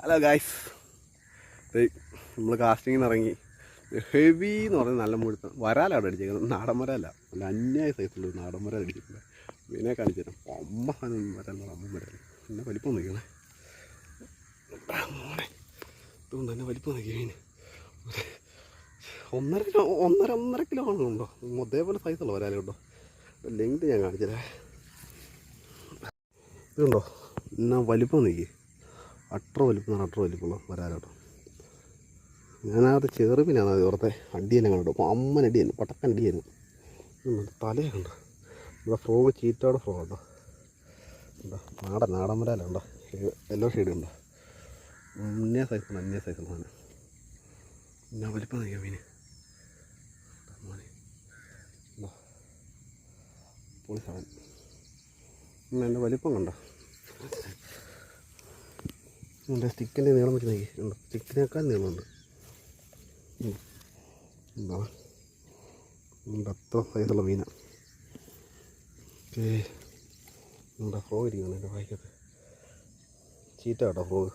Hello guys, നമ്മൾ കാസ്റ്റിങ്ങിന് ഇറങ്ങി. Heavy എന്ന് പറഞ്ഞാൽ നല്ല മുഴുത്ത വരാലാണ് അടിച്ചേക്കുന്നത്. നാടൻ വരാല, നല്ല അന്യായ സൈസുള്ള നാടൻ വരാൽ അടിച്ചിട്ടുണ്ട്. മീനെ കാണിച്ചു തരാം. അമ്മ സാധനം വരാനുള്ള അമ്മ വരാൽ പിന്നെ വലിപ്പം നോക്കിയാണ്. മോനെ ഇതുകൊണ്ട് തന്നെ വലിപ്പം നോക്കി മീൻ ഒന്നര കിലോ ആണുണ്ടോ. അതേപോലെ സൈസുള്ള വരാലുണ്ടോ. ലെങ്ത് ഞാൻ കാണിച്ചതേ. ഇതുണ്ടോ എന്നാ വലിപ്പം നോക്കി. അത്ര വലിപ്പമുള്ള വരാലോട്ടോ. ഞാനത് ചെറുപിനാണ് അത് ഓർത്തെ. അടിയെല്ലാം കണ്ടു. അപ്പോൾ അമ്മൻ അടിയായിരുന്നു, പട്ടക്കൻ അടിയായിരുന്നു. തലയുണ്ടോ ഇവിടെ. ഫ്രോഗ് ചീറ്റോടെ ഫ്രോഗ് ഉണ്ടോ. ഉണ്ടോ നാടൻ വരാലുണ്ടോ. യെല്ലോ ഷെയ്ഡ് ഉണ്ടോ. അന്യ സൈസാണ്. എന്നാ വലിപ്പം നോക്കിയാൽ മീൻ മോനെ. പൊളി സാധനം. എൻ്റെ വലിപ്പം കണ്ടോ. എൻ്റെ സ്റ്റിക്കിൻ്റെ നീളം വെച്ച് നോക്കി. ഉണ്ടോ സ്റ്റിക്കിനേക്കാൾ നീളമുണ്ട്. ഉണ്ടോ അത്ര സൈസുള്ള മീനാണ്. ഓക്കേ. എന്താ ഫ്രോഗ് ഇരിക്കണം എൻ്റെ വായിക്കത്ത്. ചീറ്റ കേട്ടോ ഫ്രോഗ്.